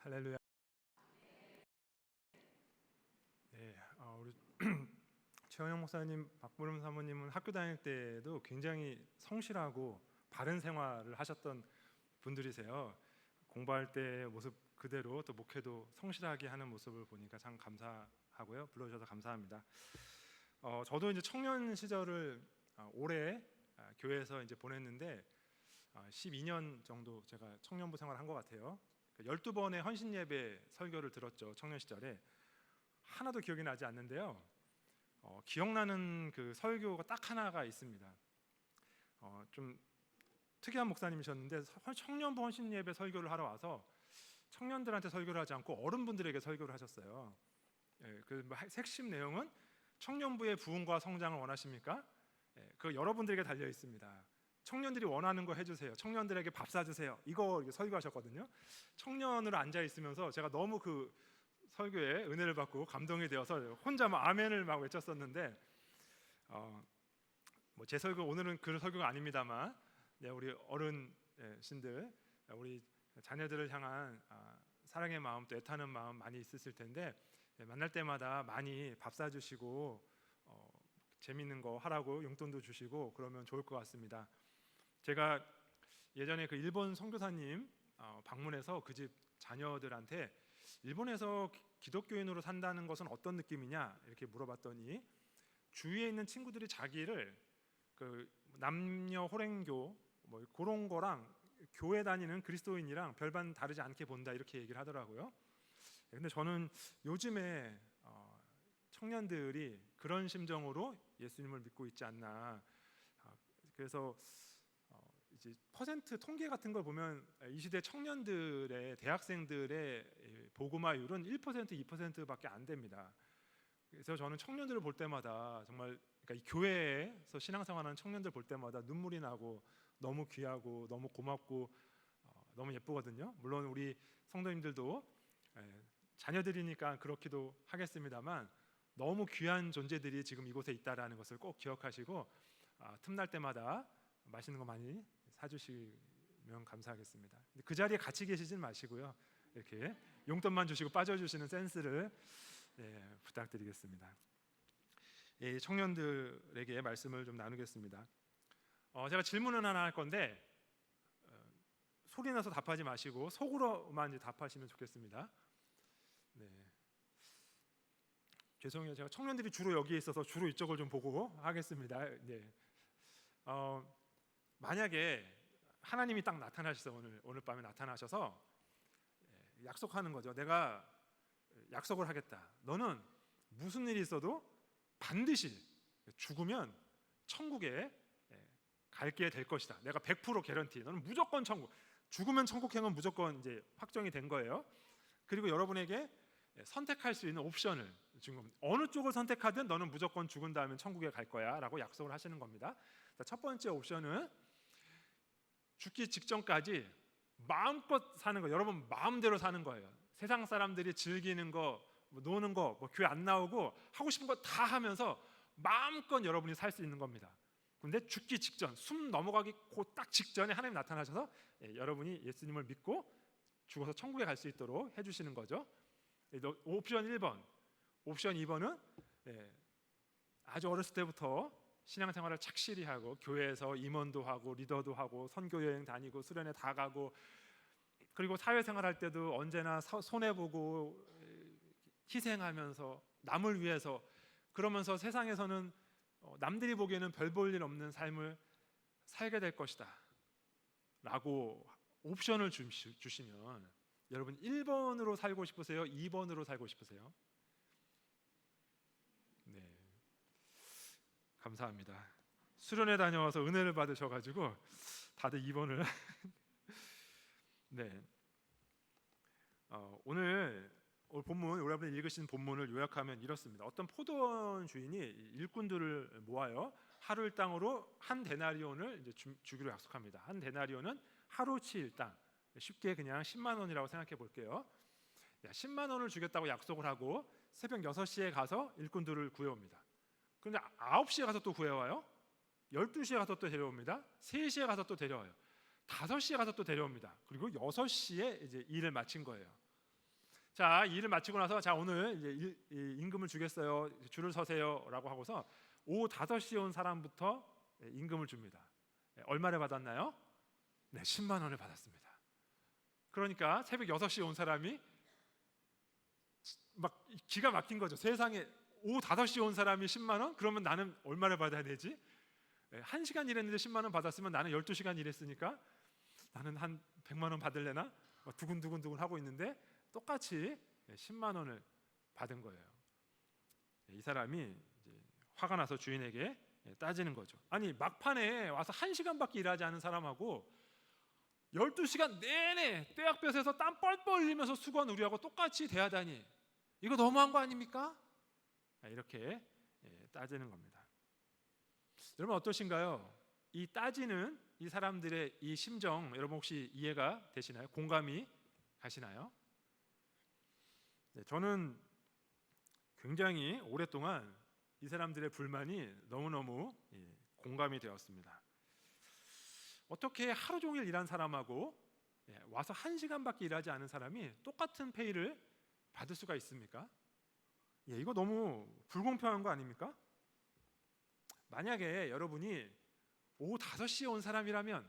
할렐루야. 네, 우리 최원영 목사님, 박보름 사모님은 학교 다닐 때도 굉장히 성실하고 바른 생활을 하셨던 분들이세요. 공부할 때 모습 그대로 또 목회도 성실하게 하는 모습을 보니까 참 감사하고요. 불러주셔서 감사합니다. 저도 이제 청년 시절을 올해 교회에서 이제 보냈는데 12년 정도 제가 청년부 생활을 한 것 같아요. 12번의 헌신 예배 설교를 들었죠. 청년 시절에 하나도 기억이 나지 않는데요. 기억나는 그 설교가 딱 하나가 있습니다. 좀 특이한 목사님이셨는데 청년부 헌신 예배 설교를 하러 와서 청년들한테 설교를 하지 않고 어른분들에게 설교를 하셨어요. 그 핵심 내용은 청년부의 부흥과 성장을 원하십니까? 그 여러분들에게 달려 있습니다. 청년들이 원하는 거 해주세요. 청년들에게 밥 사주세요. 이거 설교하셨거든요. 청년으로 앉아 있으면서 제가 너무 그 설교에 은혜를 받고 감동이 되어서 혼자 막 아멘을 막 외쳤었는데 뭐 제 설교 오늘은 그 설교가 아닙니다만 우리 어른신들 우리 자녀들을 향한 사랑의 마음 또 애타는 마음 많이 있으실 텐데 만날 때마다 많이 밥 사주시고 재밌는 거 하라고 용돈도 주시고 그러면 좋을 것 같습니다. 제가 예전에 그 일본 선교사님 방문해서 그 집 자녀들한테 일본에서 기독교인으로 산다는 것은 어떤 느낌이냐 이렇게 물어봤더니 주위에 있는 친구들이 자기를 그 남녀 호랭교 뭐 그런 거랑 교회 다니는 그리스도인이랑 별반 다르지 않게 본다 이렇게 얘기를 하더라고요. 근데 저는 요즘에 청년들이 그런 심정으로 예수님을 믿고 있지 않나. 그래서 이제 퍼센트 통계 같은 걸 보면 이 시대 청년들의 대학생들의 복음화율은 1%, 2%밖에 안 됩니다. 그래서 저는 청년들을 볼 때마다 정말 그러니까 이 교회에서 신앙생활하는 청년들 볼 때마다 눈물이 나고 너무 귀하고 너무 고맙고 너무 예쁘거든요. 물론 우리 성도님들도 자녀들이니까 그렇기도 하겠습니다만 너무 귀한 존재들이 지금 이곳에 있다라는 것을 꼭 기억하시고 틈날 때마다 맛있는 거 많이 사주시면 감사하겠습니다. 그 자리에 같이 계시진 마시고요. 이렇게 용돈만 주시고 빠져주시는 센스를 부탁드리겠습니다. 청년들에게 말씀을 좀 나누겠습니다. 제가 질문을 하나 할 건데 소리 나서 답하지 마시고 속으로만 이제 답하시면 좋겠습니다. 네. 죄송해요. 제가 청년들이 주로 여기에 있어서 주로 이쪽을 좀 보고 하겠습니다. 네. 만약에 하나님이 딱 나타나셔서 오늘 밤에 나타나셔서 약속하는 거죠. 내가 약속을 하겠다. 너는 무슨 일이 있어도 반드시 죽으면 천국에 갈게 될 것이다. 내가 100% 개런티. 너는 무조건 천국. 죽으면 천국행은 무조건 이제 확정이 된 거예요. 그리고 여러분에게 선택할 수 있는 옵션을 준 겁니다. 어느 쪽을 선택하든 너는 무조건 죽은 다음에 천국에 갈 거야라고 약속을 하시는 겁니다. 첫 번째 옵션은 죽기 직전까지 마음껏 사는 거, 여러분 마음대로 사는 거예요. 세상 사람들이 즐기는 거, 노는 거, 교회 안 나오고 하고 싶은 거 다 하면서 마음껏 여러분이 살 수 있는 겁니다. 근데 죽기 직전, 숨 넘어가기 딱 직전에 하나님 나타나셔서 여러분이 예수님을 믿고 죽어서 천국에 갈 수 있도록 해주시는 거죠. 옵션 1번, 옵션 2번은 아주 어렸을 때부터 신앙생활을 착실히 하고 교회에서 임원도 하고 리더도 하고 선교여행 다니고 수련회 다 가고 그리고 사회생활할 때도 언제나 손해보고 희생하면서 남을 위해서 그러면서 세상에서는 남들이 보기에는 별 볼 일 없는 삶을 살게 될 것이다 라고 옵션을 주시면 여러분 1번으로 살고 싶으세요? 2번으로 살고 싶으세요? 네, 감사합니다. 수련회 다녀와서 은혜를 받으셔가지고 다들 2번을 네, 오늘 본문 여러분이 읽으신 본문을 요약하면 이렇습니다. 어떤 포도원 주인이 일꾼들을 모아요. 하루 일당으로 한 데나리온을 이제 주기로 약속합니다. 한 데나리온은 하루치 일당, 쉽게 그냥 10만 원이라고 생각해 볼게요. 10만 원을 주겠다고 약속을 하고 새벽 6시에 가서 일꾼들을 구해옵니다. 그런데 9시에 가서 또 구해와요. 12시에 가서 또 데려옵니다. 3시에 가서 또 데려와요. 5시에 가서 또 데려옵니다. 그리고 6시에 이제 일을 마친 거예요. 자, 이 일을 마치고 나서 자, 오늘 이제 임금을 주겠어요. 줄을 서세요라고 하고서 오후 5시에 온 사람부터 임금을 줍니다. 얼마를 받았나요? 네, 10만 원을 받았습니다. 그러니까 새벽 6시에 온 사람이 막 기가 막힌 거죠. 세상에 오후 5시에 온 사람이 10만 원? 그러면 나는 얼마를 받아야 되지? 1시간 일했는데 10만 원 받았으면 나는 12시간 일했으니까 나는 한 100만 원 받을래나? 두근두근 하고 있는데 똑같이 10만 원을 받은 거예요. 이 사람이 이제 화가 나서 주인에게 따지는 거죠. 아니, 막판에 와서 1시간밖에 일하지 않은 사람하고 12시간 내내 떼약볕에서 땀 뻘뻘 흘리면서 수고한 우리하고 똑같이 대하다니 이거 너무한 거 아닙니까? 이렇게 따지는 겁니다. 여러분 어떠신가요? 이 따지는 이 사람들의 이 심정 여러분 혹시 이해가 되시나요? 공감이 가시나요? 네, 저는 굉장히 오랫동안 이 사람들의 불만이 너무너무 공감이 되었습니다. 어떻게 하루 종일 일한 사람하고 와서 1시간밖에 일하지 않은 사람이 똑같은 페이를 받을 수가 있습니까? 이거 너무 불공평한 거 아닙니까? 만약에 여러분이 오후 5시에 온 사람이라면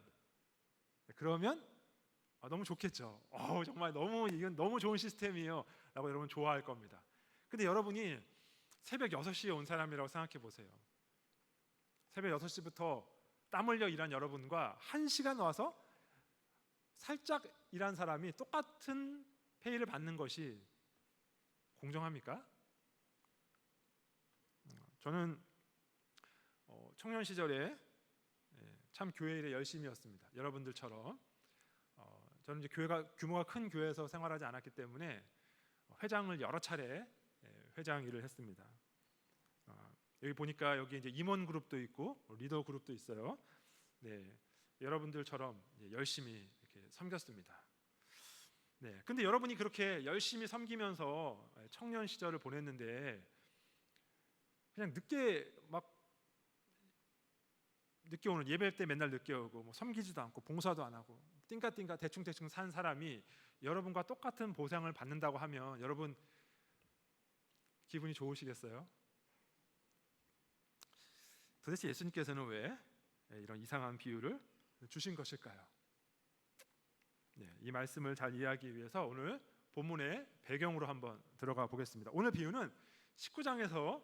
그러면 너무 좋겠죠. 정말 이건 너무 좋은 시스템이에요 라고 여러분 좋아할 겁니다. 근데 여러분이 새벽 6시에 온 사람이라고 생각해 보세요. 새벽 6시부터 땀 흘려 일한 여러분과 1시간 와서 살짝 일한 사람이 똑같은 페이를 받는 것이 공정합니까? 저는 청년 시절에 참 교회 일에 열심이었습니다. 여러분들처럼 저는 이제 교회가 규모가 큰 교회에서 생활하지 않았기 때문에 회장을 여러 차례 회장 일을 했습니다. 여기 보니까 여기 이제 임원 그룹도 있고 리더 그룹도 있어요. 네, 여러분들처럼 열심히 이렇게 섬겼습니다. 네, 근데 여러분이 그렇게 열심히 섬기면서 청년 시절을 보냈는데 그냥 늦게 오는 예배 때 맨날 늦게 오고 뭐 섬기지도 않고 봉사도 안 하고 띵까띵까 대충 산 사람이 여러분과 똑같은 보상을 받는다고 하면 여러분 기분이 좋으시겠어요? 도대체 예수님께서는 왜 이런 이상한 비유를 주신 것일까요? 네, 이 말씀을 잘 이해하기 위해서 오늘 본문의 배경으로 한번 들어가 보겠습니다. 오늘 비유는 19장에서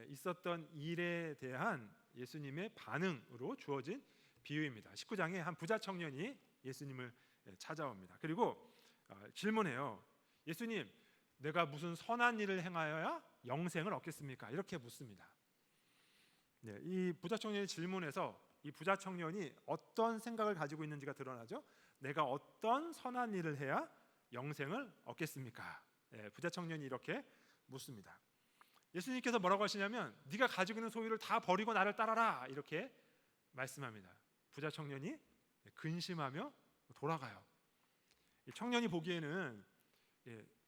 있었던 일에 대한 예수님의 반응으로 주어진 비유입니다. 19장에 한 부자 청년이 예수님을 찾아옵니다. 그리고 질문해요. 예수님, 내가 무슨 선한 일을 행하여야 영생을 얻겠습니까? 이렇게 묻습니다. 네, 이 부자 청년의 질문에서 이 부자 청년이 어떤 생각을 가지고 있는지가 드러나죠. 내가 어떤 선한 일을 해야 영생을 얻겠습니까? 부자 청년이 이렇게 묻습니다. 예수님께서 뭐라고 하시냐면 네가 가지고 있는 소유를 다 버리고 나를 따라라 이렇게 말씀합니다. 부자 청년이 근심하며 돌아가요. 이 청년이 보기에는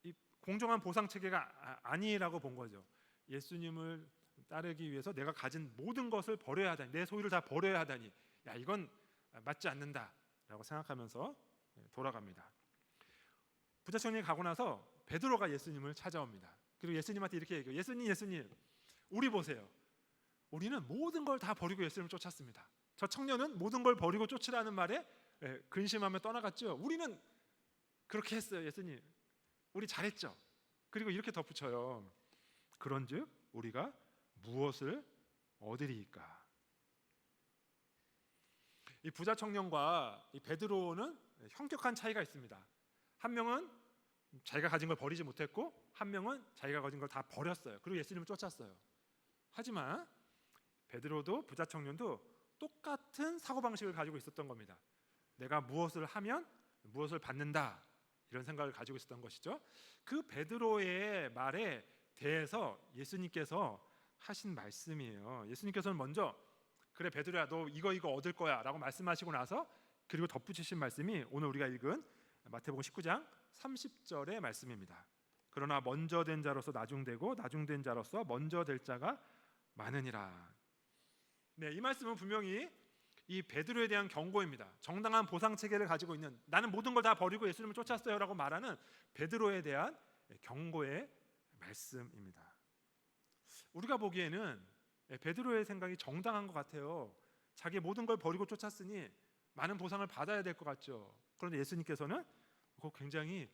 이 공정한 보상 체계가 아니라고 본 거죠. 예수님을 따르기 위해서 내가 가진 모든 것을 버려야 하다니, 내 소유를 다 버려야 하다니, 이건 맞지 않는다라고 생각하면서 돌아갑니다. 부자 청년이 가고 나서 베드로가 예수님을 찾아옵니다. 그리고 예수님한테 이렇게 얘기해요. 예수님, 우리 보세요. 우리는 모든 걸 다 버리고 예수님을 쫓았습니다. 저 청년은 모든 걸 버리고 쫓으라는 말에 근심하며 떠나갔죠. 우리는 그렇게 했어요. 예수님, 우리 잘했죠. 그리고 이렇게 덧붙여요. 그런즉 우리가 무엇을 얻으리이까? 이 부자 청년과 이 베드로는 현격한 차이가 있습니다. 한 명은 자기가 가진 걸 버리지 못했고 한 명은 자기가 가진 걸 다 버렸어요. 그리고 예수님을 쫓았어요. 하지만 베드로도 부자 청년도 똑같은 사고방식을 가지고 있었던 겁니다. 내가 무엇을 하면 무엇을 받는다, 이런 생각을 가지고 있었던 것이죠. 그 베드로의 말에 대해서 예수님께서 하신 말씀이에요. 예수님께서는 먼저 그래 베드로야, 너 이거 얻을 거야 라고 말씀하시고 나서 그리고 덧붙이신 말씀이 오늘 우리가 읽은 마태복음 19장 30절의 말씀입니다. 그러나 먼저 된 자로서 나중되고 나중된 자로서 먼저 될 자가 많으니라. 네, 이 말씀은 분명히 이 베드로에 대한 경고입니다. 정당한 보상 체계를 가지고 있는, 나는 모든 걸 다 버리고 예수님을 쫓았어요라고 말하는 베드로에 대한 경고의 말씀입니다. 우리가 보기에는 베드로의 생각이 정당한 것 같아요. 자기 모든 걸 버리고 쫓았으니 많은 보상을 받아야 될 것 같죠. 그런데 예수님께서는 그거 굉장히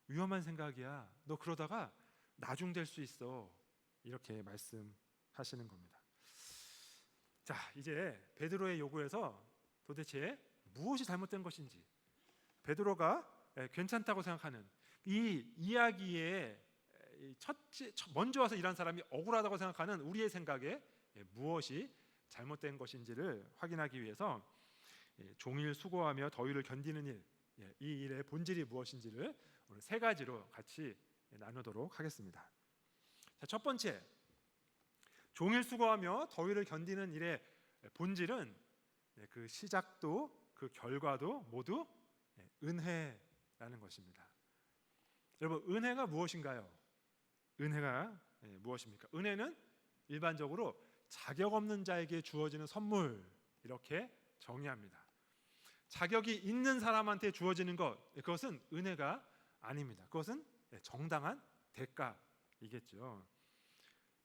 위험한 생각이야. 너 그러다가 나중될 수 있어. 이렇게 말씀하시는 겁니다. 자, 이제 베드로의 요구에서 도대체 무엇이 잘못된 것인지, 베드로가 괜찮다고 생각하는 이 이야기에 먼저 와서 일한 사람이 억울하다고 생각하는 우리의 생각에 무엇이 잘못된 것인지를 확인하기 위해서 종일 수고하며 더위를 견디는 일, 이 일의 본질이 무엇인지를 오늘 세 가지로 같이 나누도록 하겠습니다. 자, 첫 번째, 종일 수고하며 더위를 견디는 일의 본질은 그 시작도 그 결과도 모두 은혜라는 것입니다. 여러분, 은혜가 무엇인가요? 은혜가 무엇입니까? 은혜는 일반적으로 자격 없는 자에게 주어지는 선물, 이렇게 정의합니다. 자격이 있는 사람한테 주어지는 것, 그것은 은혜가 아닙니다. 그것은 정당한 대가이겠죠.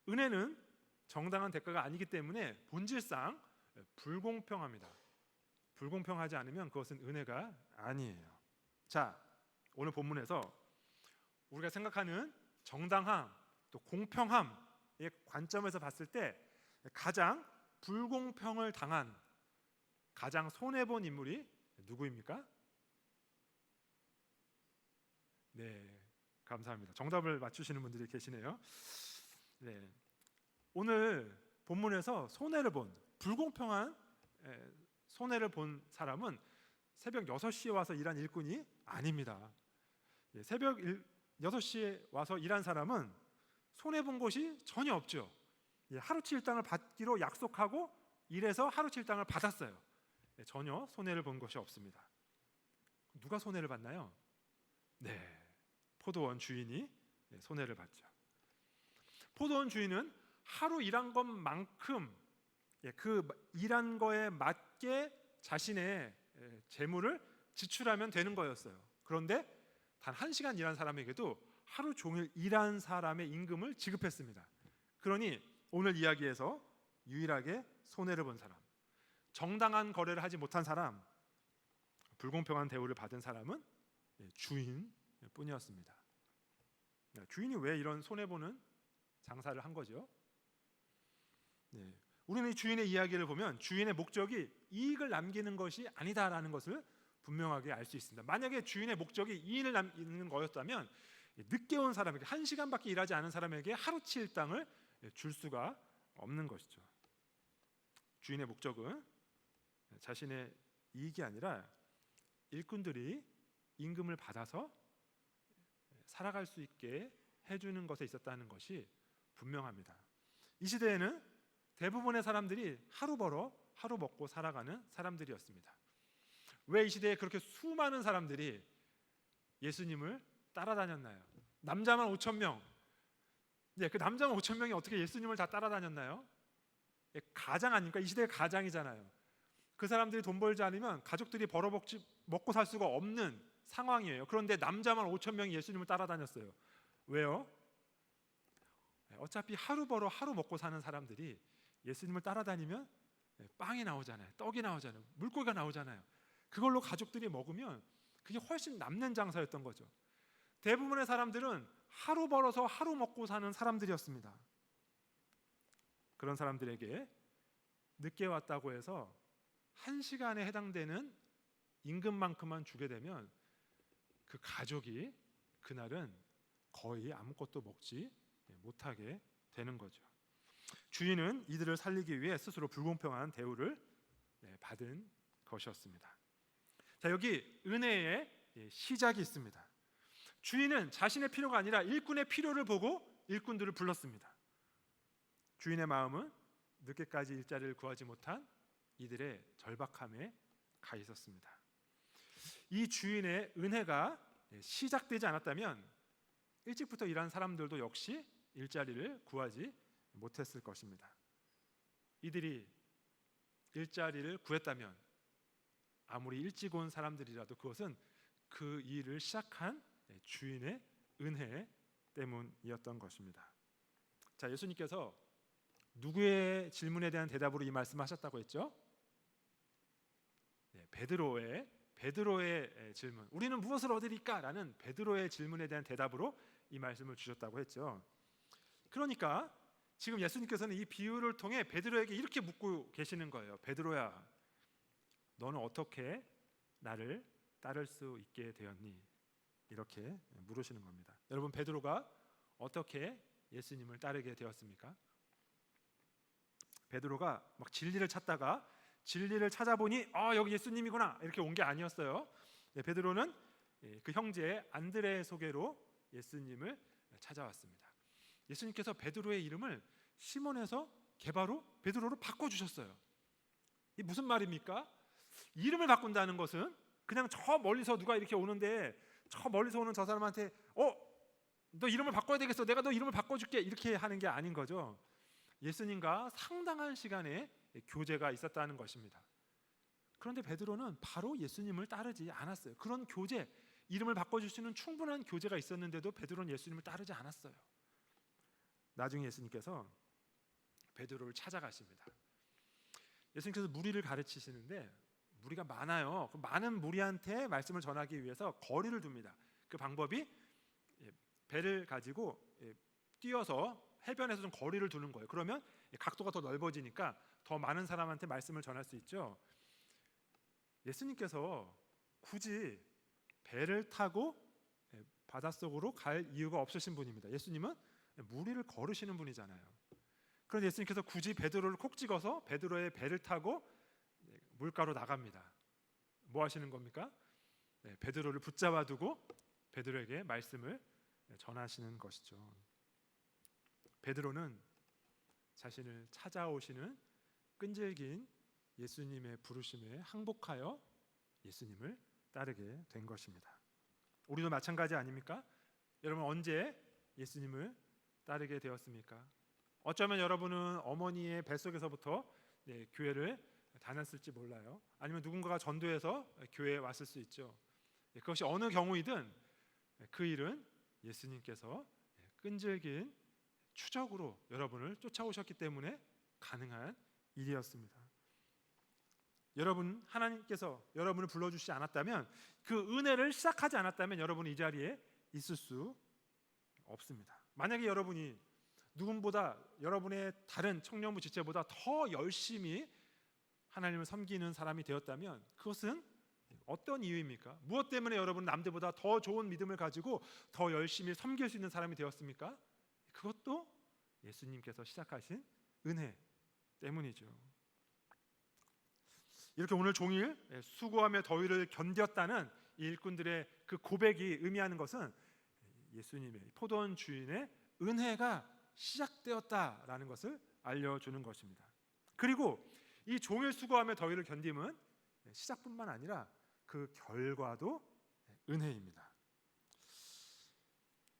은혜는 정당한 대가가 아니기 때문에 본질상 불공평합니다. 불공평하지 않으면 그것은 은혜가 아니에요. 자, 오늘 본문에서 우리가 생각하는 정당함, 또 공평함의 관점에서 봤을 때 가장 불공평을 당한, 가장 손해본 인물이 누구입니까? 네, 감사합니다. 정답을 맞추시는 분들이 계시네요. 네, 오늘 본문에서 손해를 본, 불공평한 손해를 본 사람은 새벽 6시에 와서 일한 일꾼이 아닙니다. 새벽 6시에 와서 일한 사람은 손해본 것이 전혀 없죠. 하루치 일당을 받기로 약속하고 일해서 하루치 일당을 받았어요. 전혀 손해를 본 것이 없습니다. 누가 손해를 봤나요? 네, 포도원 주인이 손해를 봤죠. 포도원 주인은 하루 일한 것만큼 그 일한 거에 맞게 자신의 재물을 지출하면 되는 거였어요. 그런데 단 1시간 일한 사람에게도 하루 종일 일한 사람의 임금을 지급했습니다. 그러니 오늘 이야기에서 유일하게 손해를 본 사람, 정당한 거래를 하지 못한 사람, 불공평한 대우를 받은 사람은 주인뿐이었습니다. 주인이 왜 이런 손해보는 장사를 한 거죠? 우리는 이 주인의 이야기를 보면 주인의 목적이 이익을 남기는 것이 아니다라는 것을 분명하게 알 수 있습니다. 만약에 주인의 목적이 이익을 남기는 거였다면 늦게 온 사람에게, 1시간밖에 일하지 않은 사람에게 하루치 일당을 줄 수가 없는 것이죠. 주인의 목적은 자신의 이익이 아니라 일꾼들이 임금을 받아서 살아갈 수 있게 해주는 것에 있었다는 것이 분명합니다. 이 시대에는 대부분의 사람들이 하루 벌어 하루 먹고 살아가는 사람들이었습니다. 왜 이 시대에 그렇게 수많은 사람들이 예수님을 따라다녔나요? 남자만 5,000명. 그 남자만 5,000명이 어떻게 예수님을 다 따라다녔나요? 가장 아닙니까? 이 시대의 가장이잖아요. 그 사람들이 돈 벌지 않으면 가족들이 먹고 살 수가 없는 상황이에요. 그런데 남자만 5,000명이 예수님을 따라다녔어요. 왜요? 어차피 하루 벌어 하루 먹고 사는 사람들이 예수님을 따라다니면 빵이 나오잖아요. 떡이 나오잖아요. 물고기가 나오잖아요. 그걸로 가족들이 먹으면 그게 훨씬 남는 장사였던 거죠. 대부분의 사람들은 하루 벌어서 하루 먹고 사는 사람들이었습니다. 그런 사람들에게 늦게 왔다고 해서 1시간에 해당되는 임금만큼만 주게 되면 그 가족이 그날은 거의 아무것도 먹지 못하게 되는 거죠. 주인은 이들을 살리기 위해 스스로 불공평한 대우를 받은 것이었습니다. 자, 여기 은혜의 시작이 있습니다. 주인은 자신의 필요가 아니라 일꾼의 필요를 보고 일꾼들을 불렀습니다. 주인의 마음은 늦게까지 일자리를 구하지 못한 이들의 절박함에 가 있었습니다. 이 주인의 은혜가 시작되지 않았다면 일찍부터 일한 사람들도 역시 일자리를 구하지 못했을 것입니다. 이들이 일자리를 구했다면 아무리 일찍 온 사람들이라도 그것은 그 일을 시작한 주인의 은혜에 때문이었던 것입니다. 자, 예수님께서 누구의 질문에 대한 대답으로 이 말씀하셨다고 했죠? 네, 베드로의 질문. 우리는 무엇을 얻으리까? 라는 베드로의 질문에 대한 대답으로 이 말씀을 주셨다고 했죠. 그러니까 지금 예수님께서는 이 비유를 통해 베드로에게 이렇게 묻고 계시는 거예요. 베드로야, 너는 어떻게 나를 따를 수 있게 되었니? 이렇게 물으시는 겁니다. 여러분, 베드로가 어떻게 예수님을 따르게 되었습니까? 베드로가 막 진리를 찾다가 진리를 찾아보니 여기 예수님이구나 이렇게 온 게 아니었어요. 베드로는 그 형제 안드레의 소개로 예수님을 찾아왔습니다. 예수님께서 베드로의 이름을 시몬에서 게바로 베드로로 바꿔주셨어요. 이 무슨 말입니까? 이름을 바꾼다는 것은 그냥 저 멀리서 누가 이렇게 오는데 저 멀리서 오는 저 사람한테 너 이름을 바꿔야 되겠어, 내가 너 이름을 바꿔줄게, 이렇게 하는 게 아닌 거죠. 예수님과 상당한 시간의 교제가 있었다는 것입니다. 그런데 베드로는 바로 예수님을 따르지 않았어요. 그런 교제, 이름을 바꿔줄 수 있는 충분한 교제가 있었는데도 베드로는 예수님을 따르지 않았어요. 나중에 예수님께서 베드로를 찾아가십니다. 예수님께서 무리를 가르치시는데 무리가 많아요. 그 많은 무리한테 말씀을 전하기 위해서 거리를 둡니다. 그 방법이 배를 가지고 뛰어서 해변에서 좀 거리를 두는 거예요. 그러면 각도가 더 넓어지니까 더 많은 사람한테 말씀을 전할 수 있죠. 예수님께서 굳이 배를 타고 바닷속으로 갈 이유가 없으신 분입니다. 예수님은 무리를 걸으시는 분이잖아요. 그런데 예수님께서 굳이 베드로를 콕 찍어서 베드로의 배를 타고 물가로 나갑니다. 뭐 하시는 겁니까? 베드로를 붙잡아 두고 베드로에게 말씀을 전하시는 것이죠. 베드로는 자신을 찾아오시는 끈질긴 예수님의 부르심에 항복하여 예수님을 따르게 된 것입니다. 우리도 마찬가지 아닙니까? 여러분, 언제 예수님을 따르게 되었습니까? 어쩌면 여러분은 어머니의 뱃속에서부터 교회를 다녔을지 몰라요. 아니면 누군가가 전도해서 교회에 왔을 수 있죠. 그것이 어느 경우이든 그 일은 예수님께서 끈질긴 추적으로 여러분을 쫓아오셨기 때문에 가능한 일이었습니다. 여러분, 하나님께서 여러분을 불러주시지 않았다면, 그 은혜를 시작하지 않았다면 여러분이 이 자리에 있을 수 없습니다. 만약에 여러분이 누군보다 여러분의 다른 청년부 지체보다 더 열심히 하나님을 섬기는 사람이 되었다면 그것은 어떤 이유입니까? 무엇 때문에 여러분 남들보다 더 좋은 믿음을 가지고 더 열심히 섬길 수 있는 사람이 되었습니까? 그것도 예수님께서 시작하신 은혜 때문이죠. 이렇게 오늘 종일 수고하며 더위를 견뎠다는 이 일꾼들의 그 고백이 의미하는 것은 예수님의 포도원 주인의 은혜가 시작되었다라는 것을 알려주는 것입니다. 그리고 이 종일 수고하며 더위를 견딤은 시작뿐만 아니라 그 결과도 은혜입니다.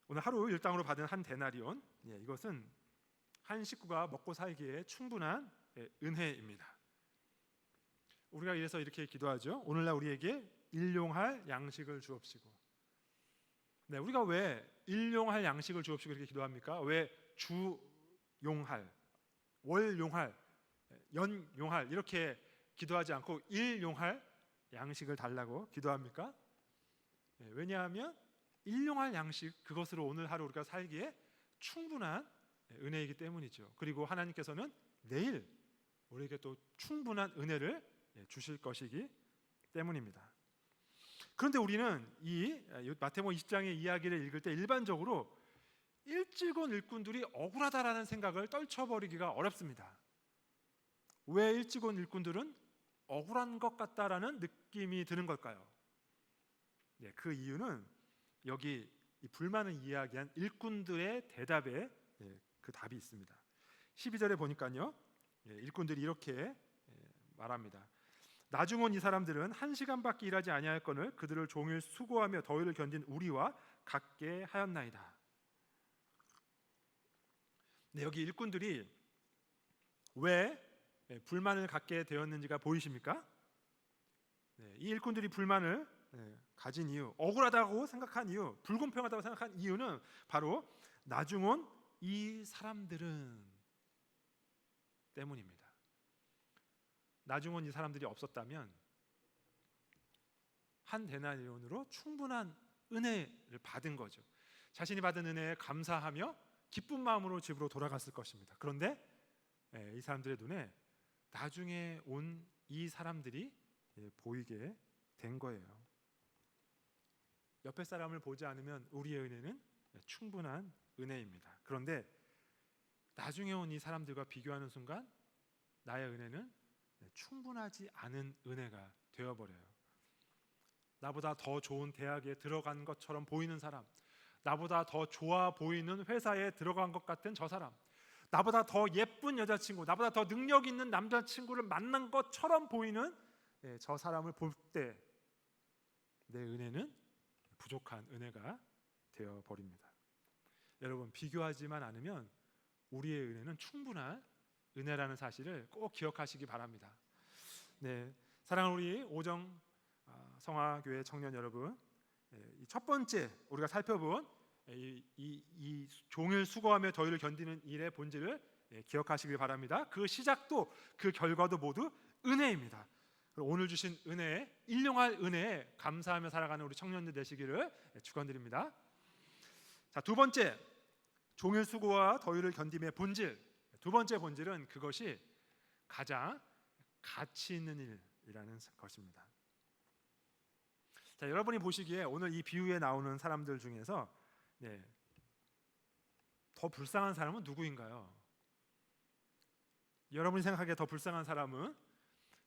오늘 하루 일당으로 받은 한 데나리온, 이것은 한 식구가 먹고 살기에 충분한 은혜입니다. 우리가 이래서 이렇게 기도하죠. 오늘날 우리에게 일용할 양식을 주옵시고. 우리가 왜 일용할 양식을 주옵시고 이렇게 기도합니까? 왜 주용할, 월용할, 연용할 이렇게 기도하지 않고 일용할 양식을 달라고 기도합니까? 왜냐하면 일용할 양식, 그것으로 오늘 하루 우리가 살기에 충분한 은혜이기 때문이죠. 그리고 하나님께서는 내일 우리에게 또 충분한 은혜를 주실 것이기 때문입니다. 그런데 우리는 이 마태복음 20장의 이야기를 읽을 때 일반적으로 일찍 온 일꾼들이 억울하다라는 생각을 떨쳐버리기가 어렵습니다. 왜 일찍 온 일꾼들은 억울한 것 같다라는 느낌이 드는 걸까요? 그 이유는 여기 이 불만을 이야기한 일꾼들의 대답에 그 답이 있습니다. 12절에 보니까요, 일꾼들이 이렇게 말합니다. 나중 온 이 사람들은 1시간밖에 일하지 아니하였거늘 그들을 종일 수고하며 더위를 견딘 우리와 같게 하였나이다. 여기 일꾼들이 왜 불만을 갖게 되었는지가 보이십니까? 이 일꾼들이 불만을 가진 이유, 억울하다고 생각한 이유, 불공평하다고 생각한 이유는 바로 나중 온 이 사람들은 때문입니다. 나중 온 이 사람들이 없었다면 한 데나리온으로 충분한 은혜를 받은 거죠. 자신이 받은 은혜에 감사하며 기쁜 마음으로 집으로 돌아갔을 것입니다. 그런데 이 사람들의 눈에 나중에 온 이 사람들이 보이게 된 거예요. 옆에 사람을 보지 않으면 우리의 은혜는 충분한 은혜입니다. 그런데 나중에 온 이 사람들과 비교하는 순간 나의 은혜는 충분하지 않은 은혜가 되어버려요. 나보다 더 좋은 대학에 들어간 것처럼 보이는 사람, 나보다 더 좋아 보이는 회사에 들어간 것 같은 저 사람, 나보다 더 예쁜 여자친구, 나보다 더 능력 있는 남자친구를 만난 것처럼 보이는 저 사람을 볼 때 내 은혜는 부족한 은혜가 되어버립니다. 여러분, 비교하지만 않으면 우리의 은혜는 충분한 은혜라는 사실을 꼭 기억하시기 바랍니다. 사랑하는 우리 오정 성화교회 청년 여러분, 첫 번째 우리가 살펴본 이 종일 수고하며 더위를 견디는 일의 본질을 기억하시길 바랍니다. 그 시작도 그 결과도 모두 은혜입니다. 오늘 주신 은혜에, 일용할 은혜에 감사하며 살아가는 우리 청년들 되시기를 축원드립니다. 자, 두 번째, 종일 수고와 더위를 견딤의 본질. 두 번째 본질은 그것이 가장 가치 있는 일이라는 것입니다. 자, 여러분이 보시기에 오늘 이 비유에 나오는 사람들 중에서 더 불쌍한 사람은 누구인가요? 여러분이 생각하기에 더 불쌍한 사람은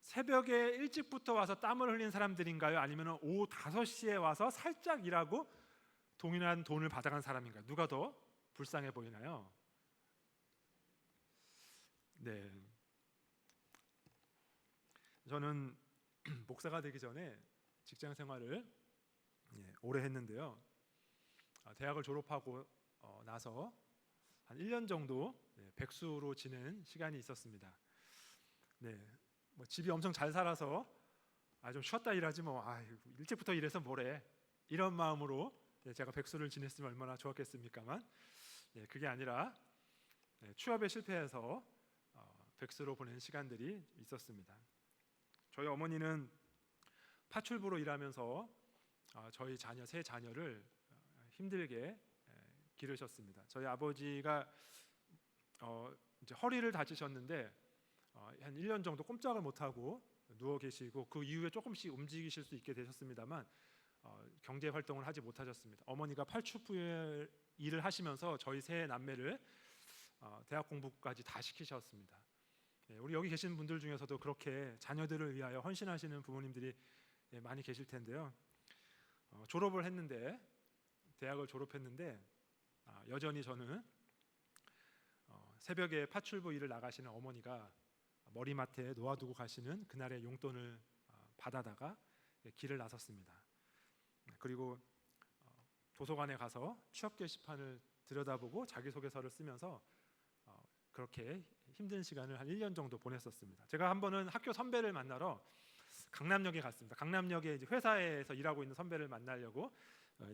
새벽에 일찍부터 와서 땀을 흘린 사람들인가요? 아니면 오후 5시에 와서 살짝 일하고 동일한 돈을 받아간 사람인가요? 누가 더 불쌍해 보이나요? 저는 목사가 되기 전에 직장 생활을 오래 했는데요. 대학을 졸업하고 나서 한 1년 정도 백수로 지낸 시간이 있었습니다. 집이 엄청 잘 살아서 좀 쉬었다 일하지 일찍부터 일해서 뭐래, 이런 마음으로 제가 백수를 지냈으면 얼마나 좋았겠습니까만 그게 아니라 취업에 실패해서 백수로 보낸 시간들이 있었습니다. 저희 어머니는 파출부로 일하면서 저희 세 자녀를 힘들게 기르셨습니다. 저희 아버지가 이제 허리를 다치셨는데 한 1년 정도 꼼짝을 못하고 누워 계시고 그 이후에 조금씩 움직이실 수 있게 되셨습니다만 경제 활동을 하지 못하셨습니다. 어머니가 파출부 일을 하시면서 저희 세 남매를 대학 공부까지 다 시키셨습니다. 우리 여기 계신 분들 중에서도 그렇게 자녀들을 위하여 헌신하시는 부모님들이 많이 계실 텐데요. 대학을 졸업했는데 여전히 저는 새벽에 파출부 일을 나가시는 어머니가 머리맡에 놓아두고 가시는 그날의 용돈을 받아다가 길을 나섰습니다. 그리고 도서관에 가서 취업 게시판을 들여다보고 자기소개서를 쓰면서 그렇게 힘든 시간을 한 1년 정도 보냈었습니다. 제가 한 번은 학교 선배를 만나러 강남역에 갔습니다. 강남역에 이제 회사에서 일하고 있는 선배를 만나려고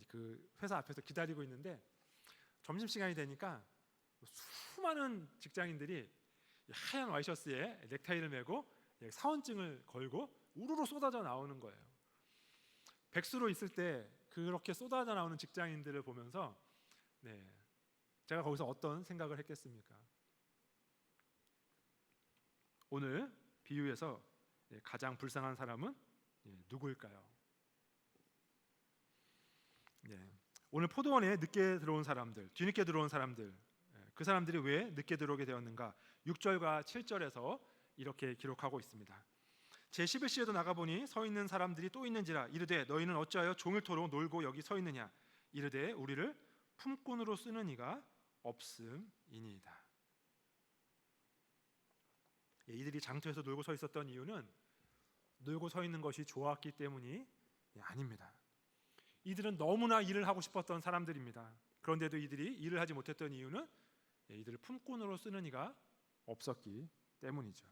그 회사 앞에서 기다리고 있는데 점심시간이 되니까 수많은 직장인들이 하얀 와이셔츠에 넥타이를 메고 사원증을 걸고 우르르 쏟아져 나오는 거예요. 백수로 있을 때 그렇게 쏟아져 나오는 직장인들을 보면서 제가 거기서 어떤 생각을 했겠습니까? 오늘 비유에서 가장 불쌍한 사람은 누구일까요? 오늘 포도원에 늦게 들어온 사람들, 뒤늦게 들어온 사람들, 그 사람들이 왜 늦게 들어오게 되었는가? 6절과 7절에서 이렇게 기록하고 있습니다. 제11시에도 나가보니 서 있는 사람들이 또 있는지라 이르되 너희는 어찌하여 종일토록 놀고 여기 서 있느냐? 이르되 우리를 품꾼으로 쓰는 이가 없음이니이다. 이들이 장터에서 놀고 서 있었던 이유는 놀고 서 있는 것이 좋았기 때문이 아닙니다. 이들은 너무나 일을 하고 싶었던 사람들입니다. 그런데도 이들이 일을 하지 못했던 이유는 이들을 품꾼으로 쓰는 이가 없었기 때문이죠.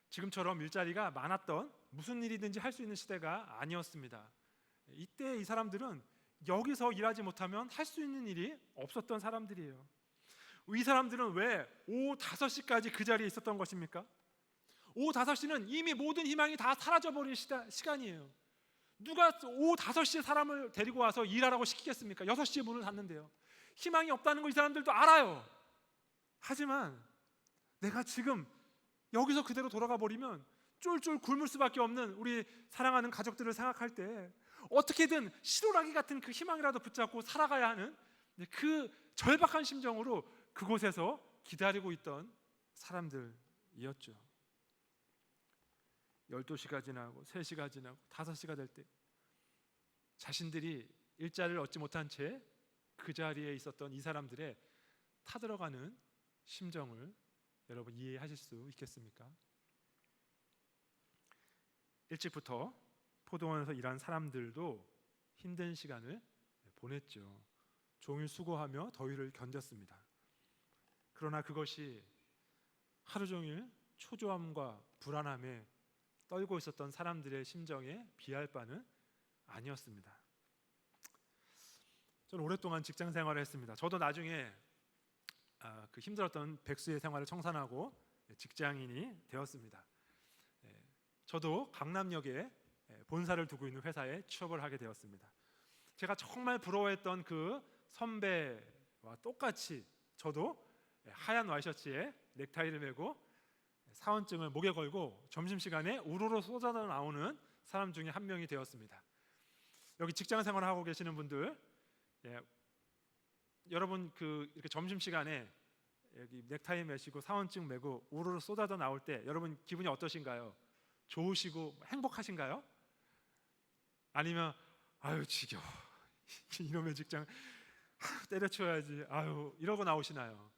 지금처럼 일자리가 많았던 무슨 일이든지 할 수 있는 시대가 아니었습니다. 이때 이 사람들은 여기서 일하지 못하면 할 수 있는 일이 없었던 사람들이에요. 이 사람들은 왜 오후 5시까지 그 자리에 있었던 것입니까? 오후 5시는 이미 모든 희망이 다 사라져버린 시간이에요. 누가 오후 5시에 사람을 데리고 와서 일하라고 시키겠습니까? 6시에 문을 닫는데요. 희망이 없다는 거 이 사람들도 알아요. 하지만 내가 지금 여기서 그대로 돌아가 버리면 쫄쫄 굶을 수밖에 없는 우리 사랑하는 가족들을 생각할 때 어떻게든 시로라기 같은 그 희망이라도 붙잡고 살아가야 하는 그 절박한 심정으로 그곳에서 기다리고 있던 사람들이었죠. 12시가 지나고 3시가 지나고 5시가 될 때 자신들이 일자리를 얻지 못한 채 그 자리에 있었던 이 사람들의 타들어가는 심정을 여러분 이해하실 수 있겠습니까? 일찍부터 포도원에서 일한 사람들도 힘든 시간을 보냈죠. 종일 수고하며 더위를 견뎠습니다. 그러나 그것이 하루 종일 초조함과 불안함에 떨고 있었던 사람들의 심정에 비할 바는 아니었습니다. 저는 오랫동안 직장 생활을 했습니다. 저도 나중에 그 힘들었던 백수의 생활을 청산하고 직장인이 되었습니다. 저도 강남역에 본사를 두고 있는 회사에 취업을 하게 되었습니다. 제가 정말 부러워했던 그 선배와 똑같이 저도 하얀 와이셔츠에 넥타이를 메고 사원증을 목에 걸고 점심시간에 우르르 쏟아져 나오는 사람 중에 한 명이 되었습니다. 여기 직장 생활을 하고 계시는 분들, 여러분 이렇게 점심시간에 여기 넥타이 매시고 사원증 메고 우르르 쏟아져 나올 때 여러분 기분이 어떠신가요? 좋으시고 행복하신가요? 아니면 아유 지겨워 이놈의 직장 때려쳐야지 아유 이러고 나오시나요?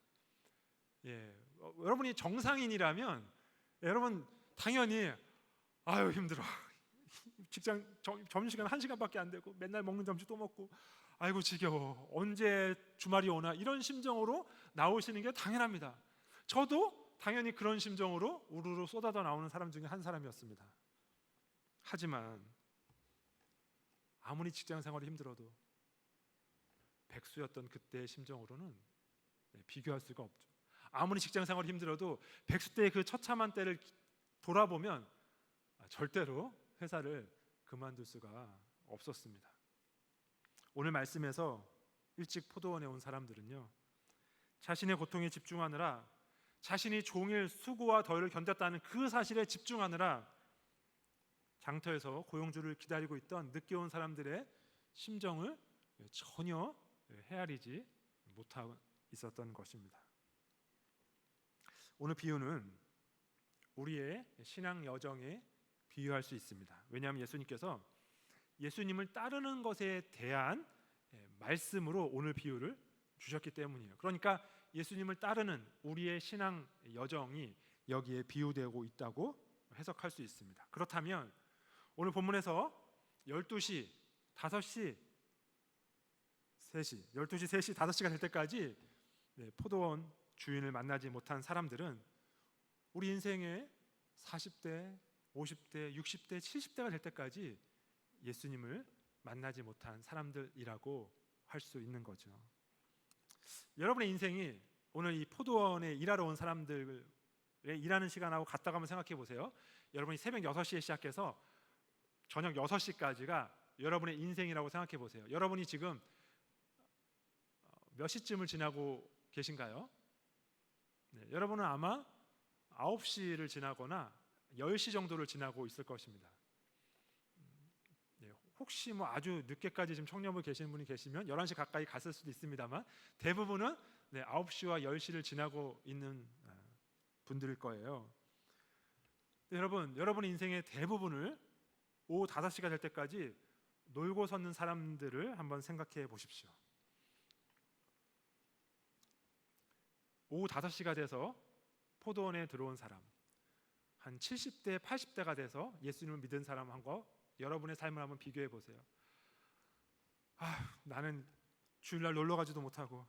여러분이 정상인이라면 여러분 당연히 아유 힘들어 직장 점심시간 1시간밖에 안 되고 맨날 먹는 점심 또 먹고 아이고 지겨워 언제 주말이 오나 이런 심정으로 나오시는 게 당연합니다. 저도 당연히 그런 심정으로 우르르 쏟아져 나오는 사람 중에 한 사람이었습니다. 하지만 아무리 직장 생활이 힘들어도 백수였던 그때의 심정으로는 비교할 수가 없죠. 아무리 직장 생활이 힘들어도 백수 때의 그 처참한 때를 돌아보면 절대로 회사를 그만둘 수가 없었습니다. 오늘 말씀에서 일찍 포도원에 온 사람들은요, 자신의 고통에 집중하느라 자신이 종일 수고와 더위를 견뎠다는 그 사실에 집중하느라 장터에서 고용주를 기다리고 있던 늦게 온 사람들의 심정을 전혀 헤아리지 못하고 있었던 것입니다. 오늘 비유는 우리의 신앙 여정에 비유할 수 있습니다. 왜냐하면 예수님께서 예수님을 따르는 것에 대한 말씀으로 오늘 비유를 주셨기 때문이에요. 그러니까 예수님을 따르는 우리의 신앙 여정이 여기에 비유되고 있다고 해석할 수 있습니다. 그렇다면 오늘 본문에서 12시, 5시, 3시, 12시, 3시, 5시가 될 때까지 포도원 주인을 만나지 못한 사람들은 우리 인생의 40대, 50대, 60대, 70대가 될 때까지 예수님을 만나지 못한 사람들이라고 할 수 있는 거죠. 여러분의 인생이 오늘 이 포도원에 일하러 온 사람들의 일하는 시간하고 같다고 한번 생각해 보세요. 여러분이 새벽 6시에 시작해서 저녁 6시까지가 여러분의 인생이라고 생각해 보세요. 여러분이 지금 몇 시쯤을 지나고 계신가요? 여러분은 아마 9시를 지나거나 10시 정도를 지나고 있을 것입니다. 혹시 아주 늦게까지 지금 청년부 계시는 분이 계시면 11시 가까이 갔을 수도 있습니다만 대부분은 9시와 10시를 지나고 있는 분들일 거예요. 여러분의 인생의 대부분을 오후 5시가 될 때까지 놀고 섰는 사람들을 한번 생각해 보십시오. 오후 5시가 돼서 포도원에 들어온 사람, 한 70대, 80대가 돼서 예수님을 믿은 사람과 여러분의 삶을 한번 비교해 보세요. 나는 주일날 놀러 가지도 못하고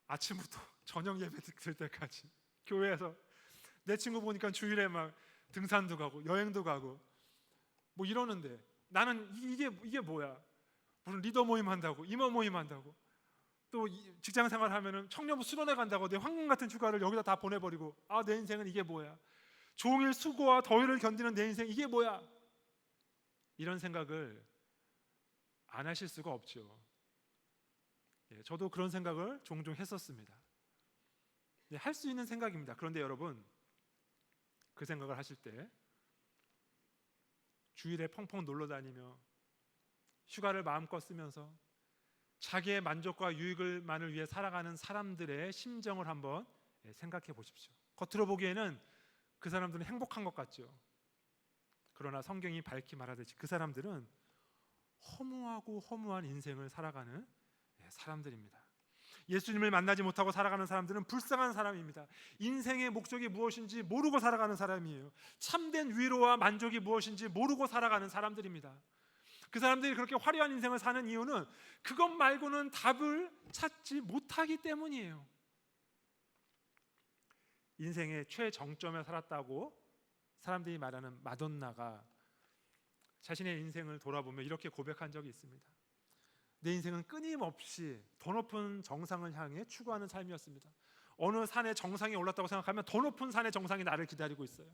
아침부터 저녁 예배 들 때까지 교회에서 내 친구 보니까 주일에 막 등산도 가고 여행도 가고 뭐 이러는데 나는 이게 뭐야? 무슨 리더 모임 한다고, 임원 모임 한다고, 또 직장 생활 하면은 청년부 수련회 간다고 내 황금 같은 휴가를 여기다 다 보내버리고, 아, 내 인생은 이게 뭐야? 종일 수고와 더위를 견디는 내 인생 이게 뭐야? 이런 생각을 안 하실 수가 없죠. 저도 그런 생각을 종종 했었습니다. 할 수 있는 생각입니다. 그런데 여러분, 그 생각을 하실 때 주일에 펑펑 놀러 다니며 휴가를 마음껏 쓰면서 자기의 만족과 유익을만을 위해 살아가는 사람들의 심정을 한번 생각해 보십시오. 겉으로 보기에는 그 사람들은 행복한 것 같죠. 그러나 성경이 밝히 말하듯이 그 사람들은 허무하고 허무한 인생을 살아가는 사람들입니다. 예수님을 만나지 못하고 살아가는 사람들은 불쌍한 사람입니다. 인생의 목적이 무엇인지 모르고 살아가는 사람이에요. 참된 위로와 만족이 무엇인지 모르고 살아가는 사람들입니다. 그 사람들이 그렇게 화려한 인생을 사는 이유는 그것 말고는 답을 찾지 못하기 때문이에요. 인생의 최정점에 살았다고 사람들이 말하는 마돈나가 자신의 인생을 돌아보며 이렇게 고백한 적이 있습니다. 내 인생은 끊임없이 더 높은 정상을 향해 추구하는 삶이었습니다. 어느 산의 정상에 올랐다고 생각하면 더 높은 산의 정상이 나를 기다리고 있어요.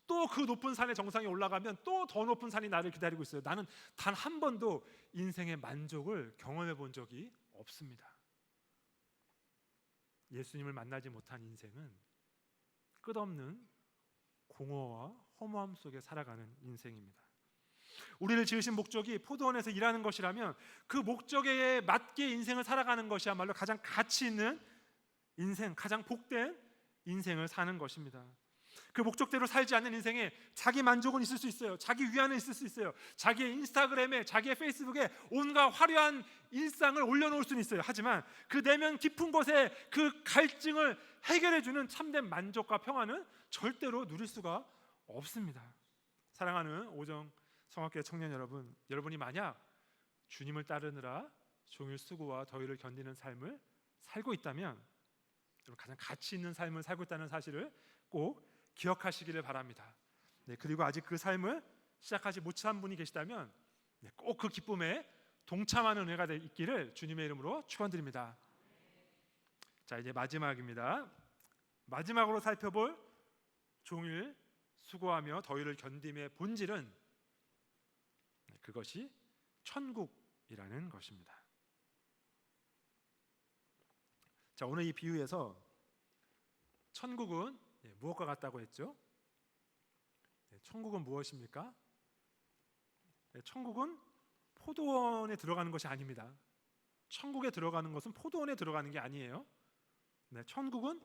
또 그 높은 산의 정상에 올라가면 또 더 높은 산이 나를 기다리고 있어요. 나는 단 한 번도 인생의 만족을 경험해 본 적이 없습니다. 예수님을 만나지 못한 인생은 끝없는 공허와 허무함 속에 살아가는 인생입니다. 우리를 지으신 목적이 포도원에서 일하는 것이라면 그 목적에 맞게 인생을 살아가는 것이야말로 가장 가치 있는 인생, 가장 복된 인생을 사는 것입니다. 그 목적대로 살지 않는 인생에 자기 만족은 있을 수 있어요. 자기 위안은 있을 수 있어요. 자기의 인스타그램에, 자기의 페이스북에 온갖 화려한 일상을 올려놓을 수는 있어요. 하지만 그 내면 깊은 곳에 그 갈증을 해결해주는 참된 만족과 평안은 절대로 누릴 수가 없습니다. 사랑하는 오정 성악교회 청년 여러분, 여러분이 만약 주님을 따르느라 종일 수고와 더위를 견디는 삶을 살고 있다면, 가장 가치 있는 삶을 살고 있다는 사실을 꼭 기억하시기를 바랍니다. 그리고 아직 그 삶을 시작하지 못한 분이 계시다면 꼭 그 기쁨에 동참하는 은혜가 있기를 주님의 이름으로 축원드립니다. 자, 이제 마지막입니다. 마지막으로 살펴볼 종일 수고하며 더위를 견딤의 본질은 그것이 천국이라는 것입니다. 자, 오늘 이 비유에서 천국은 무엇과 같다고 했죠? 천국은 무엇입니까? 천국은 포도원에 들어가는 것이 아닙니다. 천국에 들어가는 것은 포도원에 들어가는 게 아니에요. 천국은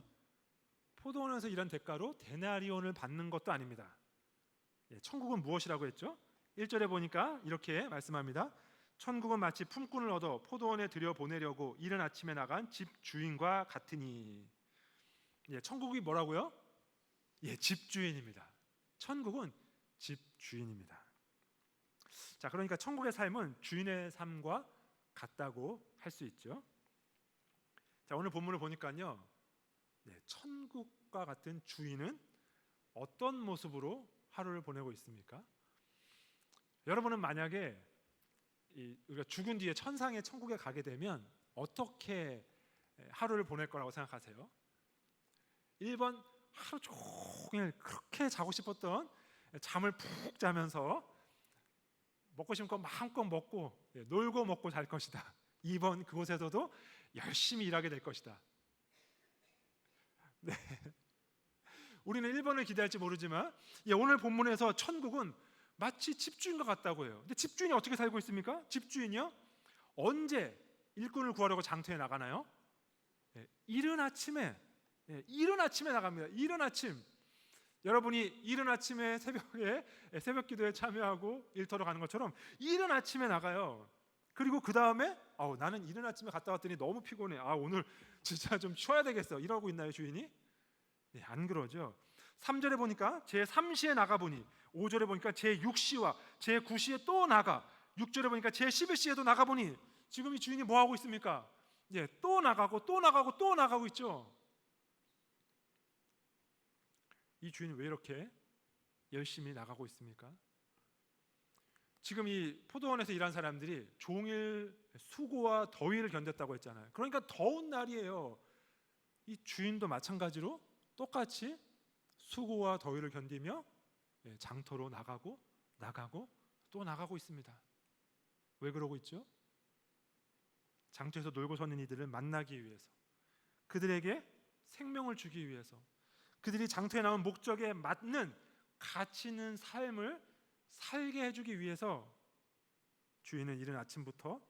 포도원에서 일한 대가로 데나리온을 받는 것도 아닙니다. 천국은 무엇이라고 했죠? 1절에 보니까 이렇게 말씀합니다. 천국은 마치 품꾼을 얻어 포도원에 들여보내려고 이른 아침에 나간 집 주인과 같으니. 천국이 뭐라고요? 집주인입니다. 천국은 집주인입니다. 자, 그러니까 천국의 삶은 주인의 삶과 같다고 할 수 있죠. 자, 오늘 본문을 보니까요, 천국과 같은 주인은 어떤 모습으로 하루를 보내고 있습니까? 여러분은 만약에 우리가 죽은 뒤에 천상의 천국에 가게 되면 어떻게 하루를 보낼 거라고 생각하세요? 1번, 하루 종일 그렇게 자고 싶었던 잠을 푹 자면서 먹고 싶은 거 마음껏 먹고 놀고 먹고 잘 것이다. 2번, 그곳에서도 열심히 일하게 될 것이다. 우리는 1번을 기대할지 모르지만 오늘 본문에서 천국은 마치 집주인과 같다고 해요. 근데 집주인이 어떻게 살고 있습니까? 집주인이요? 언제 일꾼을 구하려고 장터에 나가나요? 이른 아침에 나갑니다. 이른 아침. 여러분이 이른 아침에 새벽에 새벽 기도에 참여하고 일터로 가는 것처럼 이른 아침에 나가요. 그리고 그 다음에 나는 이른 아침에 갔다 왔더니 너무 피곤해. 오늘 진짜 좀 쉬어야 되겠어. 이러고 있나요, 주인이? 안 그러죠. 3절에 보니까 제3시에 나가보니, 5절에 보니까 제6시와 제9시에 또 나가, 6절에 보니까 제11시에도 나가보니, 지금 이 주인이 뭐 하고 있습니까? 또 나가고 또 나가고 또 나가고 있죠. 이 주인은 왜 이렇게 열심히 나가고 있습니까? 지금 이 포도원에서 일한 사람들이 종일 수고와 더위를 견뎠다고 했잖아요. 그러니까 더운 날이에요. 이 주인도 마찬가지로 똑같이 수고와 더위를 견디며 장터로 나가고 또 나가고 있습니다. 왜 그러고 있죠? 장터에서 놀고 서는 이들을 만나기 위해서, 그들에게 생명을 주기 위해서, 그들이 장터에 나온 목적에 맞는 가치 있는 삶을 살게 해주기 위해서 주인은 이른 아침부터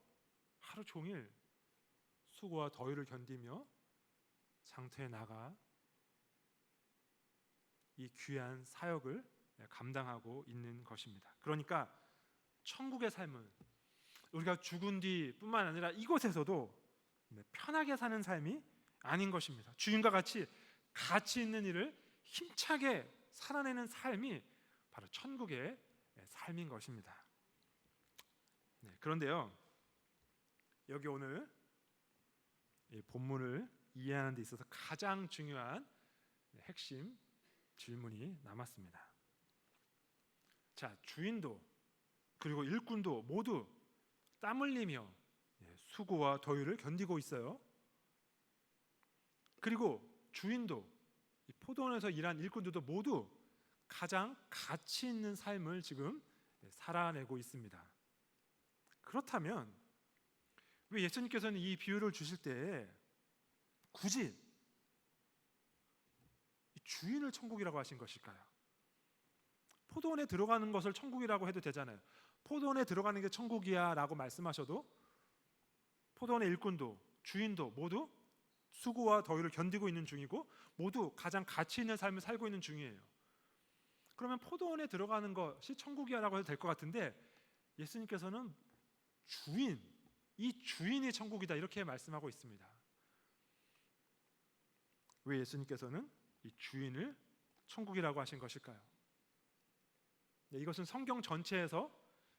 하루 종일 수고와 더위를 견디며 장터에 나가 이 귀한 사역을 감당하고 있는 것입니다. 그러니까 천국의 삶은 우리가 죽은 뒤뿐만 아니라 이곳에서도 편하게 사는 삶이 아닌 것입니다. 주인과 같이 가치 있는 일을 힘차게 살아내는 삶이 바로 천국의 삶인 것입니다. 그런데요, 여기 오늘 이 본문을 이해하는 데 있어서 가장 중요한 핵심 질문이 남았습니다. 자, 주인도 그리고 일꾼도 모두 땀 흘리며 수고와 더위를 견디고 있어요. 그리고 주인도, 이 포도원에서 일한 일꾼들도 모두 가장 가치 있는 삶을 지금 살아내고 있습니다. 그렇다면 왜 예수님께서는 이 비유를 주실 때 굳이 주인을 천국이라고 하신 것일까요? 포도원에 들어가는 것을 천국이라고 해도 되잖아요. 포도원에 들어가는 게 천국이야 라고 말씀하셔도 포도원의 일꾼도 주인도 모두 수고와 더위를 견디고 있는 중이고 모두 가장 가치 있는 삶을 살고 있는 중이에요. 그러면 포도원에 들어가는 것이 천국이야 라고 해도 될 것 같은데 예수님께서는 이 주인이 천국이다 이렇게 말씀하고 있습니다. 왜 예수님께서는 이 주인을 천국이라고 하신 것일까요? 이것은 성경 전체에서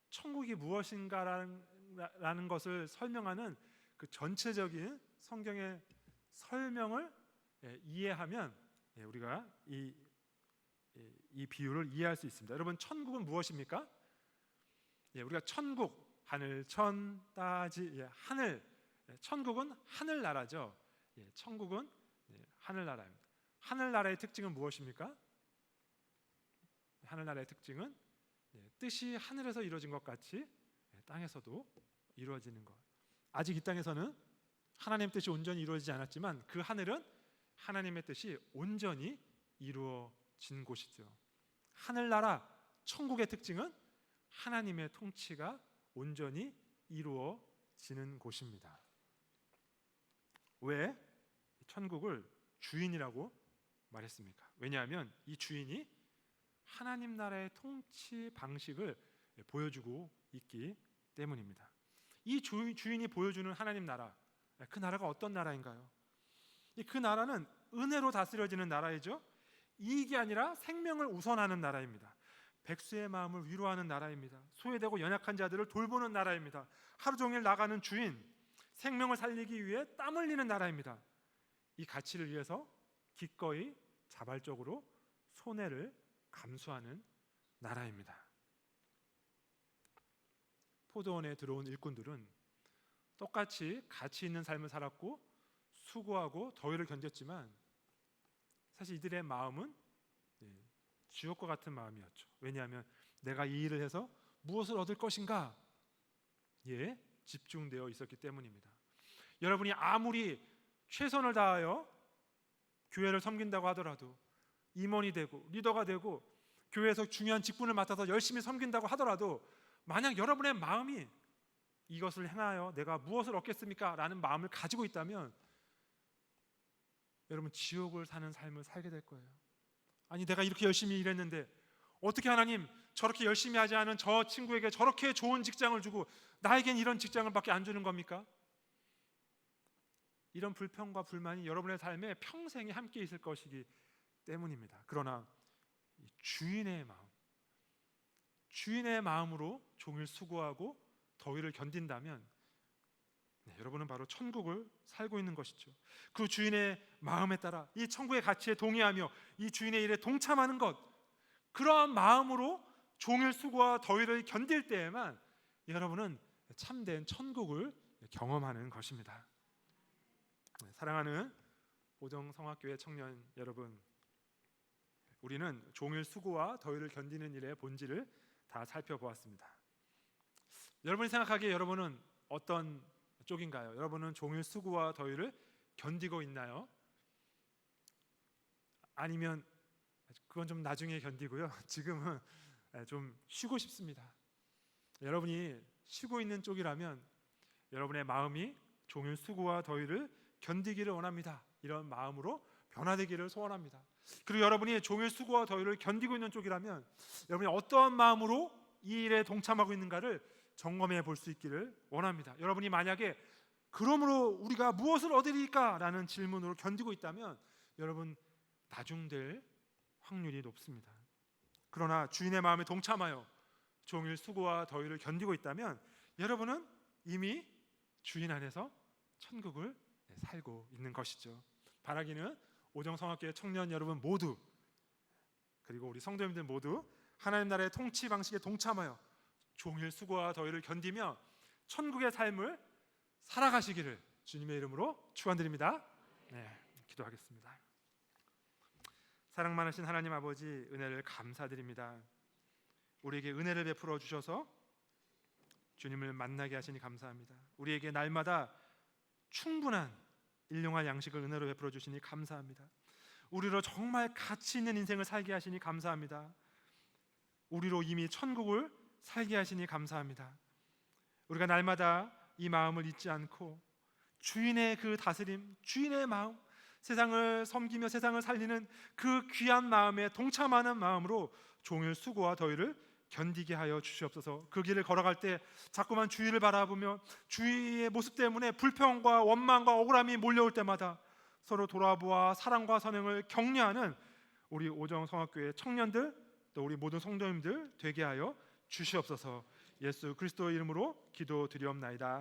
천국이 무엇인가라는 것을 설명하는 그 전체적인 성경의 설명을 이해하면 우리가 이 비유를 이해할 수 있습니다. 여러분, 천국은 무엇입니까? 우리가 천국, 하늘, 천, 따지, 하늘, 천국은 하늘나라죠. 천국은 하늘나라입니다. 하늘나라의 특징은 무엇입니까? 하늘나라의 특징은 뜻이 하늘에서 이루어진 것 같이 땅에서도 이루어지는 것. 아직 이 땅에서는 하나님의 뜻이 온전히 이루어지지 않았지만 그 하늘은 하나님의 뜻이 온전히 이루어진 곳이죠. 하늘나라, 천국의 특징은 하나님의 통치가 온전히 이루어지는 곳입니다. 왜 천국을 주인이라고 말했습니까? 왜냐하면 이 주인이 하나님 나라의 통치 방식을 보여주고 있기 때문입니다. 이 주인이 보여주는 하나님 나라, 그 나라가 어떤 나라인가요? 그 나라는 은혜로 다스려지는 나라이죠. 이익이 아니라 생명을 우선하는 나라입니다. 백수의 마음을 위로하는 나라입니다. 소외되고 연약한 자들을 돌보는 나라입니다. 하루 종일 나가는 주인, 생명을 살리기 위해 땀 흘리는 나라입니다. 이 가치를 위해서 기꺼이 자발적으로 손해를 감수하는 나라입니다. 포도원에 들어온 일꾼들은 똑같이 가치 있는 삶을 살았고 수고하고 더위를 견뎠지만 사실 이들의 마음은 지옥과 같은 마음이었죠. 왜냐하면 내가 이 일을 해서 무엇을 얻을 것인가 집중되어 있었기 때문입니다. 여러분이 아무리 최선을 다하여 교회를 섬긴다고 하더라도, 임원이 되고 리더가 되고 교회에서 중요한 직분을 맡아서 열심히 섬긴다고 하더라도 만약 여러분의 마음이 이것을 행하여 내가 무엇을 얻겠습니까? 라는 마음을 가지고 있다면 여러분 지옥을 사는 삶을 살게 될 거예요. 아니, 내가 이렇게 열심히 일했는데 어떻게 하나님 저렇게 열심히 하지 않은 저 친구에게 저렇게 좋은 직장을 주고 나에겐 이런 직장을 밖에 안 주는 겁니까? 이런 불평과 불만이 여러분의 삶에 평생에 함께 있을 것이기 때문입니다. 그러나 주인의 마음으로 종일 수고하고 더위를 견딘다면 여러분은 바로 천국을 살고 있는 것이죠. 그 주인의 마음에 따라 이 천국의 가치에 동의하며 이 주인의 일에 동참하는 것, 그러한 마음으로 종일 수고와 더위를 견딜 때에만 여러분은 참된 천국을 경험하는 것입니다. 사랑하는 오정성학교회 청년 여러분, 우리는 종일 수고와 더위를 견디는 일의 본질을 다 살펴보았습니다. 여러분이 생각하기에 여러분은 어떤 쪽인가요? 여러분은 종일 수고와 더위를 견디고 있나요? 아니면 그건 좀 나중에 견디고요. 지금은 좀 쉬고 싶습니다. 여러분이 쉬고 있는 쪽이라면 여러분의 마음이 종일 수고와 더위를 견디기를 원합니다. 이런 마음으로 변화되기를 소원합니다. 그리고 여러분이 종일 수고와 더위를 견디고 있는 쪽이라면 여러분이 어떠한 마음으로 이 일에 동참하고 있는가를 점검해 볼 수 있기를 원합니다. 여러분이 만약에 그러므로 우리가 무엇을 얻으리까? 라는 질문으로 견디고 있다면 여러분 나중될 확률이 높습니다. 그러나 주인의 마음에 동참하여 종일 수고와 더위를 견디고 있다면 여러분은 이미 주인 안에서 천국을 살고 있는 것이죠. 바라기는 오정성학교의 청년 여러분 모두, 그리고 우리 성도님들 모두 하나님 나라의 통치 방식에 동참하여 종일 수고와 더위를 견디며 천국의 삶을 살아가시기를 주님의 이름으로 축원드립니다. 기도하겠습니다. 사랑 많으신 하나님 아버지, 은혜를 감사드립니다. 우리에게 은혜를 베풀어 주셔서 주님을 만나게 하시니 감사합니다. 우리에게 날마다 충분한 일용할 양식을 은혜로 베풀어 주시니 감사합니다. 우리로 정말 가치 있는 인생을 살게 하시니 감사합니다. 우리로 이미 천국을 살게 하시니 감사합니다. 우리가 날마다 이 마음을 잊지 않고 주인의 그 다스림, 주인의 마음, 세상을 섬기며 세상을 살리는 그 귀한 마음에 동참하는 마음으로 종일 수고와 더위를 견디게 하여 주시옵소서. 그 길을 걸어갈 때 자꾸만 주위를 바라보며 주위의 모습 때문에 불평과 원망과 억울함이 몰려올 때마다 서로 돌아보아 사랑과 선행을 격려하는 우리 오정성학교의 청년들, 또 우리 모든 성도님들 되게 하여 주시옵소서. 예수 그리스도의 이름으로 기도드리옵나이다.